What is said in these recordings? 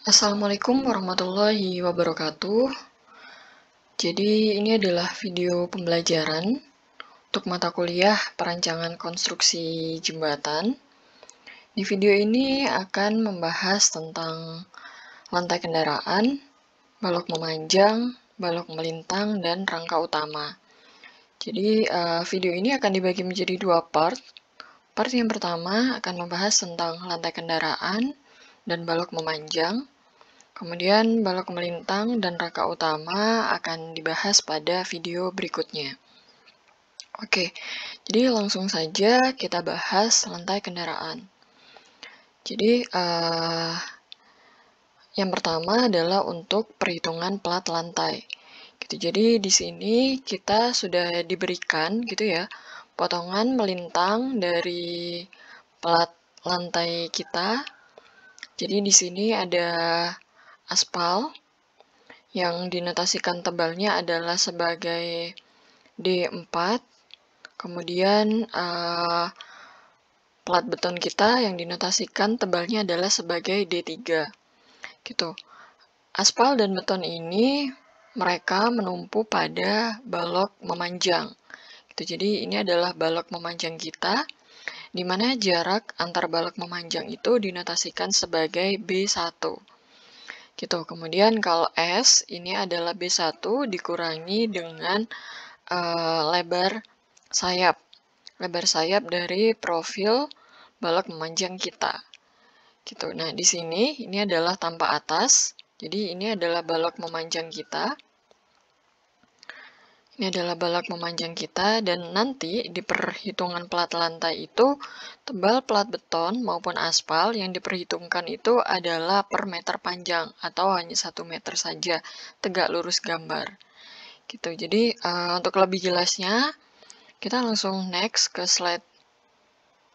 Assalamualaikum warahmatullahi wabarakatuh. Jadi ini adalah video pembelajaran untuk mata kuliah perancangan konstruksi jembatan. Di video ini akan membahas tentang lantai kendaraan, balok memanjang, balok melintang, dan rangka utama. Jadi video ini akan dibagi menjadi dua part. Part yang pertama akan membahas tentang lantai kendaraan dan balok memanjang. Kemudian balok melintang dan rangka utama akan dibahas pada video berikutnya. Oke, jadi langsung saja kita bahas lantai kendaraan. Jadi yang pertama adalah untuk perhitungan plat lantai. Gitu. Jadi di sini kita sudah diberikan gitu ya potongan melintang dari plat lantai kita. Jadi di sini ada aspal yang dinotasikan tebalnya adalah sebagai D4, kemudian plat beton kita yang dinotasikan tebalnya adalah sebagai D3. Gitu. Aspal dan beton ini mereka menumpu pada balok memanjang. Gitu. Jadi ini adalah balok memanjang kita, di mana jarak antar balok memanjang itu dinotasikan sebagai B1. Gitu. Kemudian kalau S ini adalah B1 dikurangi dengan lebar sayap. Lebar sayap dari profil balok memanjang kita. Gitu. Nah, di sini ini adalah tanpa atas. Jadi ini adalah balok memanjang kita. Ini adalah balok memanjang kita dan nanti di perhitungan plat lantai itu tebal plat beton maupun aspal yang diperhitungkan itu adalah per meter panjang atau hanya 1 meter saja tegak lurus gambar. Gitu. Jadi untuk lebih jelasnya kita langsung next ke slide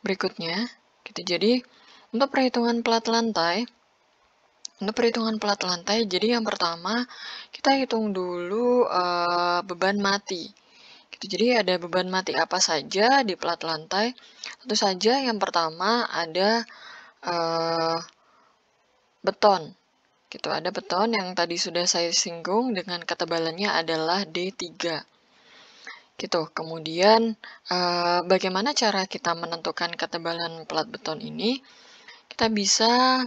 berikutnya. Gitu. Jadi untuk perhitungan plat lantai, jadi yang pertama kita hitung dulu beban mati. Gitu. Jadi ada beban mati apa saja di plat lantai? Tentu saja yang pertama ada beton. Gitu. Ada beton yang tadi sudah saya singgung dengan ketebalannya adalah D3. Gitu. Kemudian bagaimana cara kita menentukan ketebalan plat beton ini? Kita bisa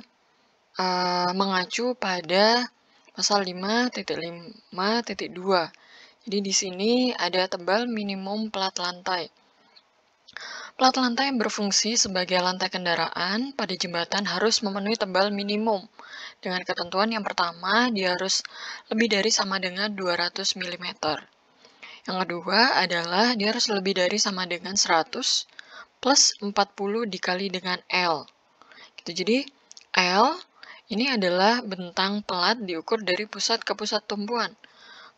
mengacu pada pasal 5.5.2. Jadi di sini ada tebal minimum plat lantai. Plat lantai yang berfungsi sebagai lantai kendaraan pada jembatan harus memenuhi tebal minimum. Dengan ketentuan yang pertama, dia harus lebih dari sama dengan 200 mm. Yang kedua adalah dia harus lebih dari sama dengan 100 plus 40 dikali dengan L. Gitu. Jadi L ini adalah bentang plat diukur dari pusat ke pusat tumpuan.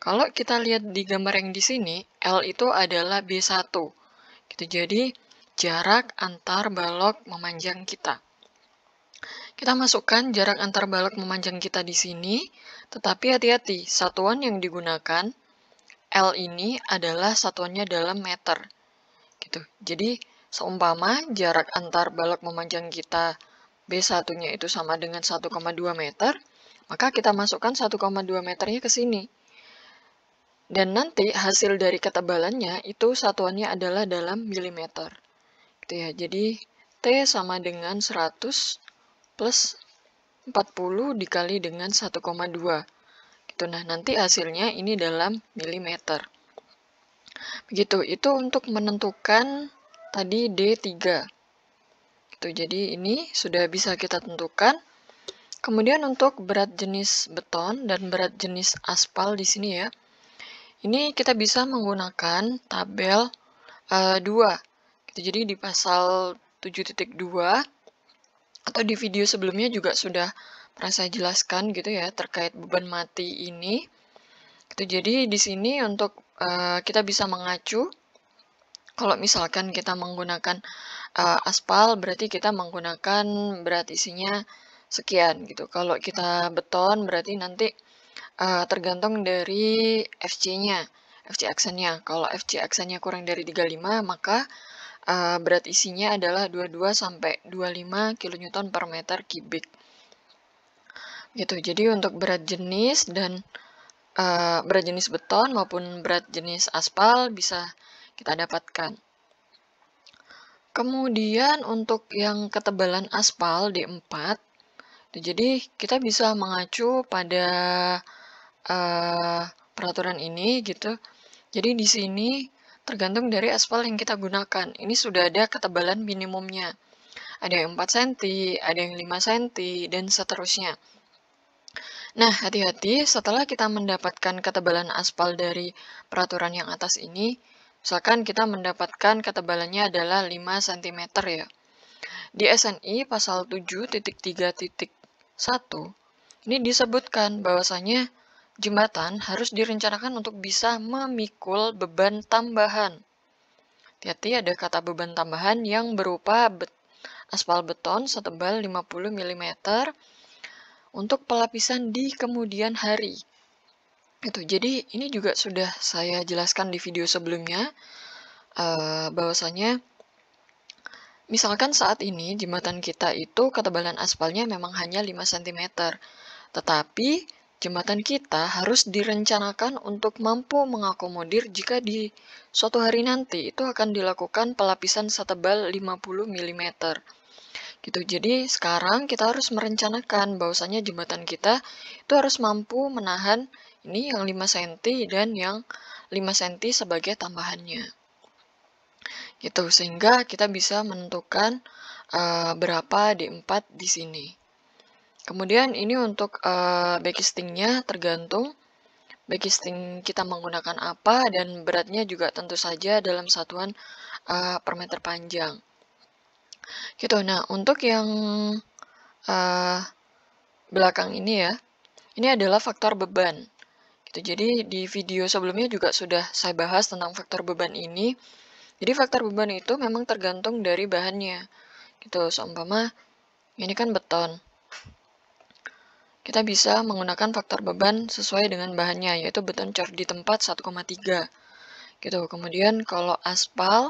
Kalau kita lihat di gambar yang di sini, L itu adalah B1. Gitu. Jadi jarak antar balok memanjang kita. Kita masukkan jarak antar balok memanjang kita di sini, tetapi hati-hati, satuan yang digunakan L ini adalah satuannya dalam meter. Gitu. Jadi seumpama jarak antar balok memanjang kita B1-nya itu sama dengan 1,2 meter, maka kita masukkan 1,2 meternya ke sini. Dan nanti hasil dari ketebalannya itu satuannya adalah dalam milimeter. Gitu ya. Jadi T sama dengan 100 plus 40 dikali dengan 1,2. Gitu. Nah, nanti hasilnya ini dalam milimeter. Begitu. Itu untuk menentukan tadi D3. Gitu. Jadi ini sudah bisa kita tentukan. Kemudian untuk berat jenis beton dan berat jenis aspal di sini ya. Ini kita bisa menggunakan tabel 2. Gitu. Jadi di pasal 7.2 atau di video sebelumnya juga sudah pernah saya jelaskan gitu ya terkait beban mati ini. Gitu. Jadi di sini untuk kita bisa mengacu kalau misalkan kita menggunakan aspal berarti kita menggunakan berat isinya sekian gitu. Kalau kita beton berarti nanti tergantung dari FC-nya, FC aksennya. Kalau FC aksennya kurang dari 35 maka berat isinya adalah 22 sampai 25 kN per meter kubik. Gitu. Jadi untuk berat jenis dan berat jenis beton maupun berat jenis aspal bisa kita dapatkan. Kemudian untuk yang ketebalan aspal D4, jadi kita bisa mengacu pada peraturan ini gitu. Jadi di sini tergantung dari aspal yang kita gunakan. Ini sudah ada ketebalan minimumnya. Ada yang 4 cm, ada yang 5 cm, dan seterusnya. Nah, hati-hati setelah kita mendapatkan ketebalan aspal dari peraturan yang atas ini, misalkan kita mendapatkan ketebalannya adalah 5 cm ya. Di SNI pasal 7.3.1 ini disebutkan bahwasanya jembatan harus direncanakan untuk bisa memikul beban tambahan. Hati-hati ada kata beban tambahan yang berupa aspal beton setebal 50 mm untuk pelapisan di kemudian hari. Jadi ini juga sudah saya jelaskan di video sebelumnya, bahwasanya misalkan saat ini jembatan kita itu ketebalan aspalnya memang hanya 5 cm, tetapi jembatan kita harus direncanakan untuk mampu mengakomodir jika di suatu hari nanti itu akan dilakukan pelapisan setebal 50 mm. Jadi sekarang kita harus merencanakan bahwasanya jembatan kita itu harus mampu menahan ini yang 5 cm dan yang 5 cm sebagai tambahannya. Sehingga kita bisa menentukan berapa D4 di sini. Kemudian ini untuk backcastingnya tergantung backcasting kita menggunakan apa dan beratnya juga tentu saja dalam satuan per meter panjang. Nah, untuk yang belakang ini ya, ini adalah faktor beban. Jadi di video sebelumnya juga sudah saya bahas tentang faktor beban ini. Jadi faktor beban itu memang tergantung dari bahannya. Seumpama ini kan beton. Kita bisa menggunakan faktor beban sesuai dengan bahannya, yaitu beton cor di tempat 1,3. Kemudian kalau aspal,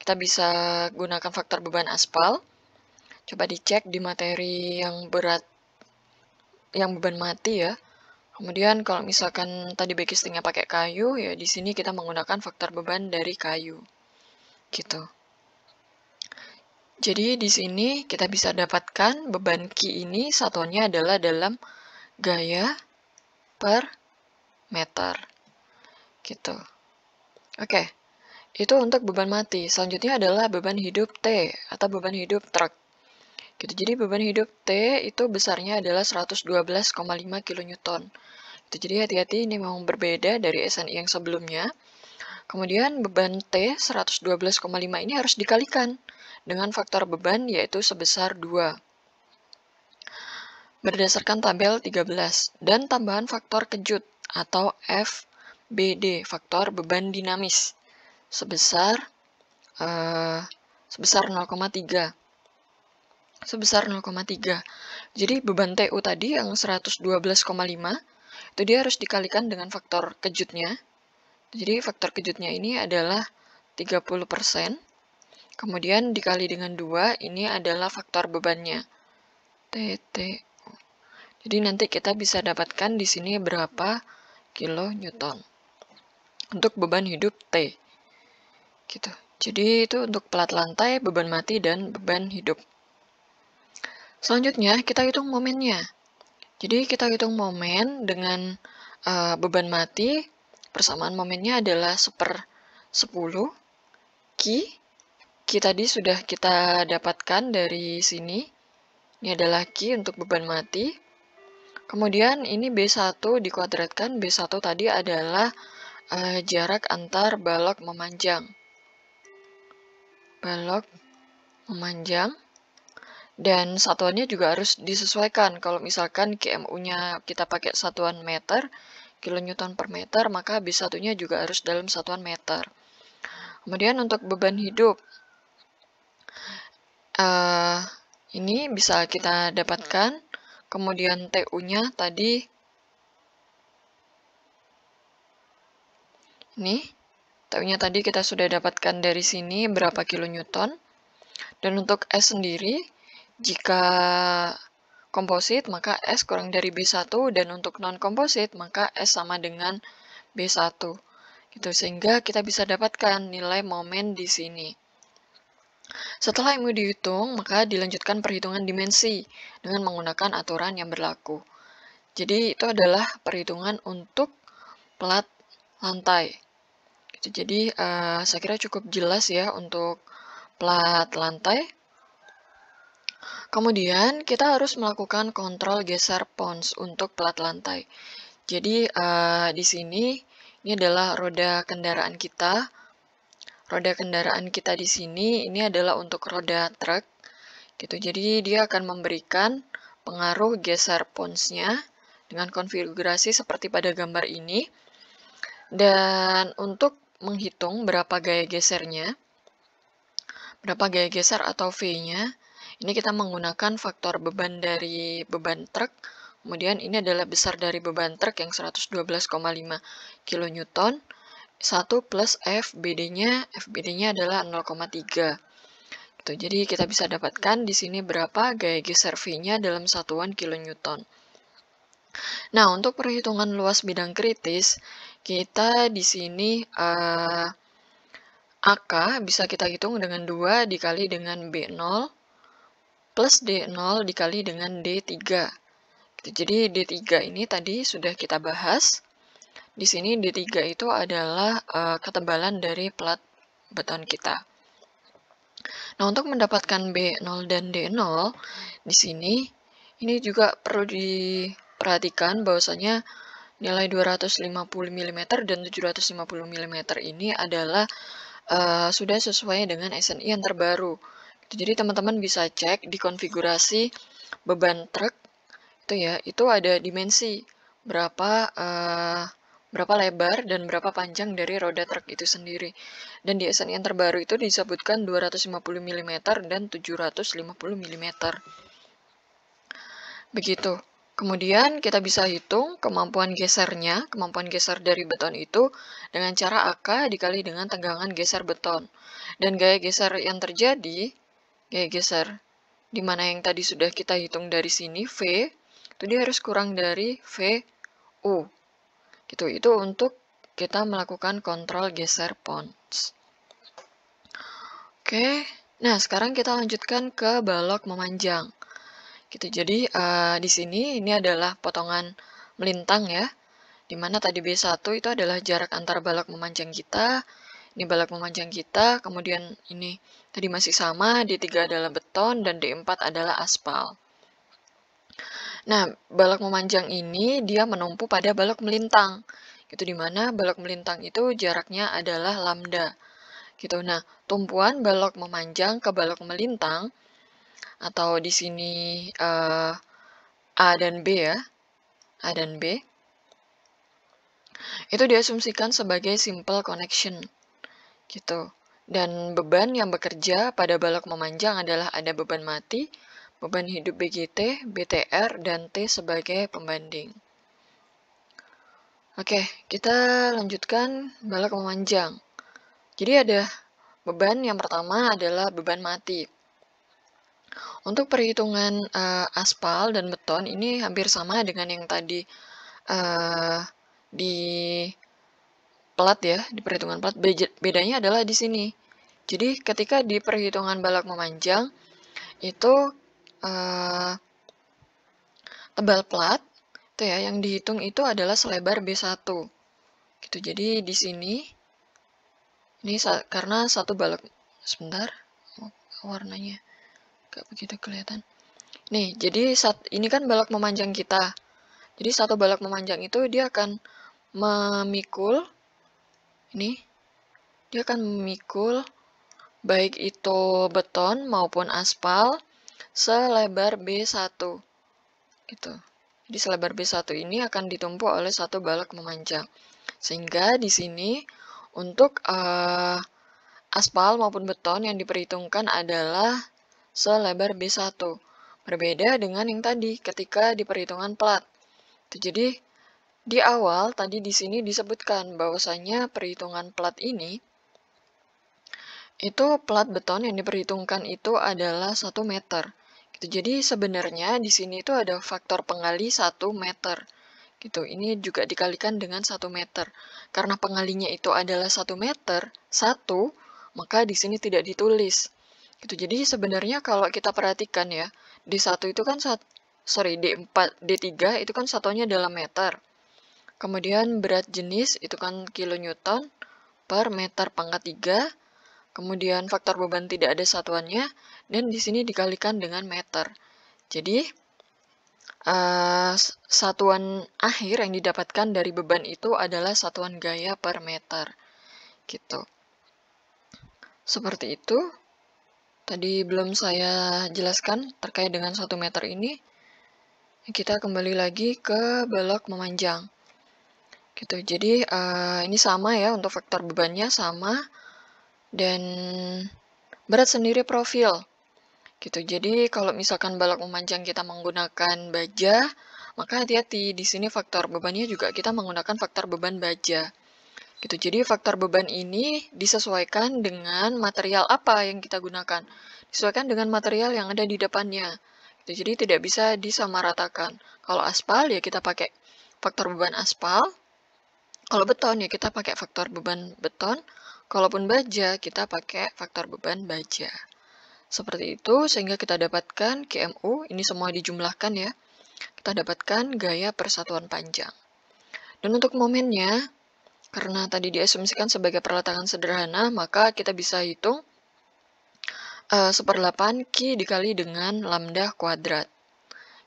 kita bisa gunakan faktor beban aspal. Coba dicek di materi yang berat, yang beban mati ya. Kemudian kalau misalkan tadi backcastingnya pakai kayu, ya di sini kita menggunakan faktor beban dari kayu. Jadi di sini kita bisa dapatkan beban Ki ini satuannya adalah dalam gaya per meter. Oke, itu untuk beban mati. Selanjutnya adalah beban hidup T atau beban hidup truk. Jadi beban hidup T itu besarnya adalah 112,5 kN. Jadi hati-hati, ini memang berbeda dari SNI yang sebelumnya. Kemudian beban T 112,5 ini harus dikalikan dengan faktor beban yaitu sebesar 2. Berdasarkan tabel 13 dan tambahan faktor kejut atau FBD, faktor beban dinamis, sebesar 0,3. Jadi beban TU tadi yang 112,5 itu dia harus dikalikan dengan faktor kejutnya. Jadi faktor kejutnya ini adalah 30%. Kemudian dikali dengan 2, ini adalah faktor bebannya. TTU. Jadi nanti kita bisa dapatkan di sini berapa kilonewton untuk beban hidup T. Jadi itu untuk plat lantai, beban mati, dan beban hidup. Selanjutnya kita hitung momennya. Jadi kita hitung momen dengan beban mati. Persamaan momennya adalah 1/10 Ki. Ki tadi sudah kita dapatkan dari sini. Ini adalah Ki untuk beban mati. Kemudian ini B1 dikuadratkan. B1 tadi adalah jarak antar balok memanjang. Dan satuannya juga harus disesuaikan. Kalau misalkan KMU-nya kita pakai satuan meter, kilonewton per meter, maka B1-nya juga harus dalam satuan meter. Kemudian untuk beban hidup, ini bisa kita dapatkan. Kemudian TU-nya tadi, ini, TU-nya tadi kita sudah dapatkan dari sini berapa kilonewton. Dan untuk S sendiri, jika komposit maka S kurang dari B1, dan untuk non-komposit maka S sama dengan B1. Gitu, sehingga kita bisa dapatkan nilai momen di sini. Setelah MU dihitung, maka dilanjutkan perhitungan dimensi dengan menggunakan aturan yang berlaku. Jadi itu adalah perhitungan untuk plat lantai. Jadi saya kira cukup jelas ya untuk plat lantai. Kemudian kita harus melakukan kontrol geser pons untuk plat lantai. Jadi di sini ini adalah roda kendaraan kita. Roda kendaraan kita di sini ini adalah untuk roda truk. Gitu. Jadi dia akan memberikan pengaruh geser ponsnya dengan konfigurasi seperti pada gambar ini. Dan untuk menghitung berapa gaya gesernya, berapa gaya geser atau V-nya, ini kita menggunakan faktor beban dari beban truk. Kemudian ini adalah besar dari beban truk yang 112,5 kN. 1 plus FBD-nya adalah 0,3. Gitu. Jadi kita bisa dapatkan di sini berapa gaya geser V-nya dalam satuan kilonewton. Nah, untuk perhitungan luas bidang kritis, kita di sini AK bisa kita hitung dengan 2 dikali dengan B0 plus D0 dikali dengan D3. Gitu. Jadi D3 ini tadi sudah kita bahas. Di sini D3 itu adalah ketebalan dari plat beton kita. Nah, untuk mendapatkan B0 dan D0, di sini ini juga perlu diperhatikan bahwasanya nilai 250 mm dan 750 mm ini adalah sudah sesuai dengan SNI yang terbaru. Jadi teman-teman bisa cek di konfigurasi beban truk itu ya, itu ada dimensi berapa lebar dan berapa panjang dari roda truk itu sendiri. Dan di SNI yang terbaru itu disebutkan 250 mm dan 750 mm. Begitu. Kemudian kita bisa hitung kemampuan gesernya, kemampuan geser dari beton itu dengan cara AK dikali dengan tegangan geser beton. Dan gaya geser yang terjadi, gaya geser di mana yang tadi sudah kita hitung dari sini, V, itu dia harus kurang dari VU. Gitu, itu untuk kita melakukan kontrol geser pons. Oke, nah sekarang kita lanjutkan ke balok memanjang. Gitu, jadi di sini ini adalah potongan melintang ya, dimana tadi B1 itu adalah jarak antar balok memanjang kita, ini balok memanjang kita, kemudian ini tadi masih sama, D3 adalah beton, dan D4 adalah aspal. Nah, balok memanjang ini dia menumpu pada balok melintang. Gitu, dimana balok melintang itu jaraknya adalah lambda. Gitu. Nah, tumpuan balok memanjang ke balok melintang atau di sini A dan B ya. A dan B. Itu diasumsikan sebagai simple connection. Gitu. Dan beban yang bekerja pada balok memanjang adalah ada beban mati, beban hidup BGT, BTR, dan T sebagai pembanding. Oke, kita lanjutkan balok memanjang. Jadi ada beban yang pertama adalah beban mati. Untuk perhitungan aspal dan beton ini hampir sama dengan yang tadi di plat ya, di perhitungan plat. Bedanya adalah di sini. Jadi ketika di perhitungan balok memanjang itu tebal plat itu ya yang dihitung itu adalah selebar B1. Gitu. Jadi di sini ini karena satu balok, sebentar, warnanya gak begitu kelihatan. Nih, jadi ini kan balok memanjang kita. Jadi satu balok memanjang itu dia akan memikul, ini, dia akan memikul baik itu beton maupun aspal selebar B1. Gitu. Jadi selebar B1 ini akan ditumpu oleh satu balok memanjang. Sehingga di sini untuk aspal maupun beton yang diperhitungkan adalah selebar B1. Berbeda dengan yang tadi ketika di perhitungan plat. Jadi di awal tadi di sini disebutkan bahwasanya perhitungan plat ini itu plat beton yang diperhitungkan itu adalah 1 meter. Gitu. Jadi sebenarnya di sini itu ada faktor pengali 1 meter. Gitu. Ini juga dikalikan dengan 1 meter. Karena pengalinya itu adalah 1 meter, 1, maka di sini tidak ditulis. Gitu. Jadi sebenarnya kalau kita perhatikan ya, D1 itu kan D4, D3 itu kan satuannya dalam meter. Kemudian berat jenis itu kan kilonewton per meter pangkat 3. Kemudian faktor beban tidak ada satuannya, dan di sini dikalikan dengan meter. Jadi, satuan akhir yang didapatkan dari beban itu adalah satuan gaya per meter. Gitu. Seperti itu. Tadi belum saya jelaskan terkait dengan 1 meter ini. Kita kembali lagi ke balok memanjang. Gitu. Jadi, ini sama ya, untuk faktor bebannya sama, dan berat sendiri profil. Gitu. Jadi kalau misalkan balok memanjang kita menggunakan baja, maka hati-hati, di sini faktor bebannya juga kita menggunakan faktor beban baja. Gitu. Jadi faktor beban ini disesuaikan dengan material apa yang kita gunakan. Disesuaikan dengan material yang ada di depannya. Gitu. Jadi tidak bisa disamaratakan. Kalau aspal ya kita pakai faktor beban aspal. Kalau beton ya kita pakai faktor beban beton. Kalaupun baja kita pakai faktor beban baja. Seperti itu, sehingga kita dapatkan GMU, ini semua dijumlahkan ya, kita dapatkan gaya persatuan panjang. Dan untuk momennya, karena tadi diasumsikan sebagai perletakan sederhana, maka kita bisa hitung 1/8 Q dikali dengan lambda kuadrat.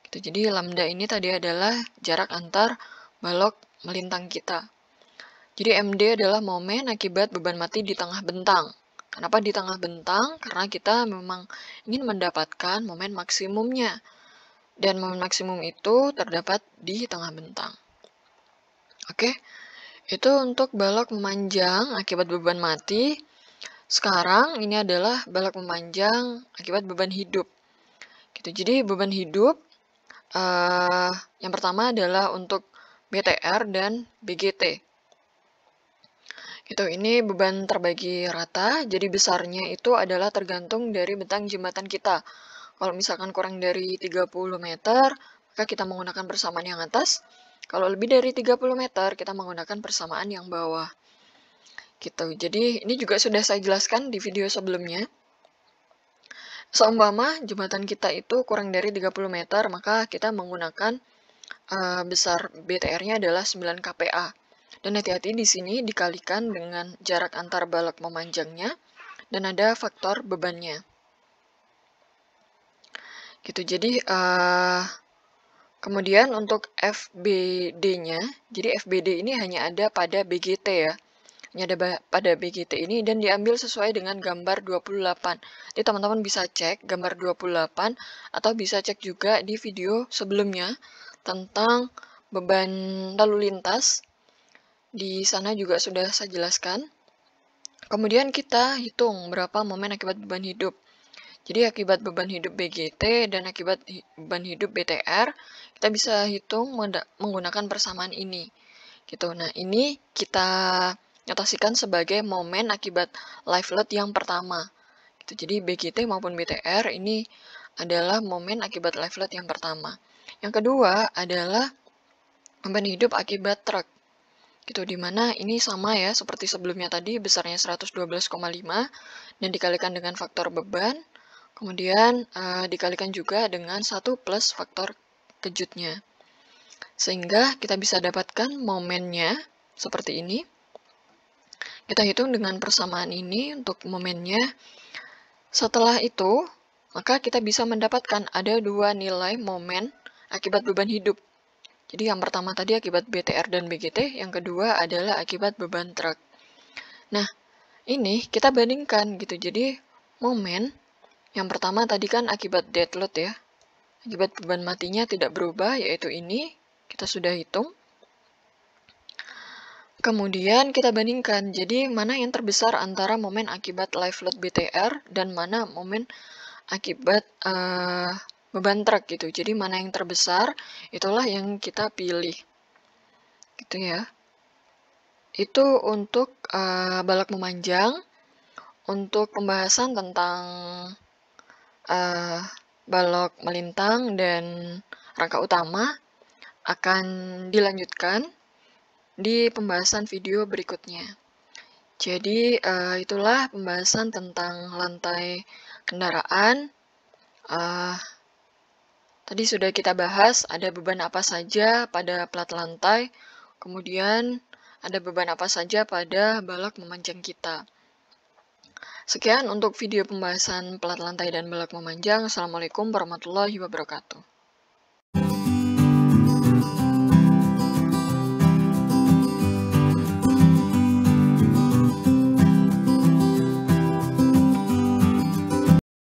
Gitu. Jadi lambda ini tadi adalah jarak antar balok melintang kita. Jadi MD adalah momen akibat beban mati di tengah bentang. Kenapa di tengah bentang? Karena kita memang ingin mendapatkan momen maksimumnya. Dan momen maksimum itu terdapat di tengah bentang. Oke, itu untuk balok memanjang akibat beban mati. Sekarang ini adalah balok memanjang akibat beban hidup. Gitu. Jadi beban hidup yang pertama adalah untuk BTR dan BGT. Gitu, ini beban terbagi rata, jadi besarnya itu adalah tergantung dari bentang jembatan kita. Kalau misalkan kurang dari 30 meter, maka kita menggunakan persamaan yang atas. Kalau lebih dari 30 meter, kita menggunakan persamaan yang bawah. Gitu. Jadi ini juga sudah saya jelaskan di video sebelumnya. Seumpama jembatan kita itu kurang dari 30 meter, maka kita menggunakan besar BTR-nya adalah 9 kPa. Dan hati-hati di sini dikalikan dengan jarak antar balok memanjangnya dan ada faktor bebannya. Gitu. Jadi kemudian untuk FBD-nya, jadi FBD ini hanya ada pada BGT ya. Hanya ada pada BGT ini dan diambil sesuai dengan gambar 28. Jadi teman-teman bisa cek gambar 28 atau bisa cek juga di video sebelumnya tentang beban lalu lintas. Di sana juga sudah saya jelaskan. Kemudian kita hitung berapa momen akibat beban hidup. Jadi akibat beban hidup BGT dan akibat beban hidup BTR, kita bisa hitung menggunakan persamaan ini. Gitu. Nah, ini kita notasikan sebagai momen akibat live load yang pertama. Gitu. Jadi BGT maupun BTR ini adalah momen akibat live load yang pertama. Yang kedua adalah beban hidup akibat truk. Gitu, dimana ini sama ya seperti sebelumnya tadi, besarnya 112,5 dan dikalikan dengan faktor beban, kemudian dikalikan juga dengan 1 plus faktor kejutnya, sehingga kita bisa dapatkan momennya seperti ini. Kita hitung dengan persamaan ini untuk momennya. Setelah itu, maka kita bisa mendapatkan ada dua nilai momen akibat beban hidup. Jadi yang pertama tadi akibat BTR dan BGT, yang kedua adalah akibat beban truk. Nah, ini kita bandingkan gitu. Jadi momen yang pertama tadi kan akibat dead load ya. Akibat beban matinya tidak berubah, yaitu ini. Kita sudah hitung. Kemudian kita bandingkan. Jadi mana yang terbesar antara momen akibat live load BTR dan mana momen akibat beban truk gitu. Jadi mana yang terbesar, itulah yang kita pilih. Gitu ya. Itu untuk balok memanjang. Untuk pembahasan tentang balok melintang dan rangka utama akan dilanjutkan di pembahasan video berikutnya. Jadi, itulah pembahasan tentang lantai kendaraan. Tadi sudah kita bahas ada beban apa saja pada plat lantai, kemudian ada beban apa saja pada balok memanjang kita. Sekian untuk video pembahasan plat lantai dan balok memanjang. Assalamualaikum warahmatullahi wabarakatuh.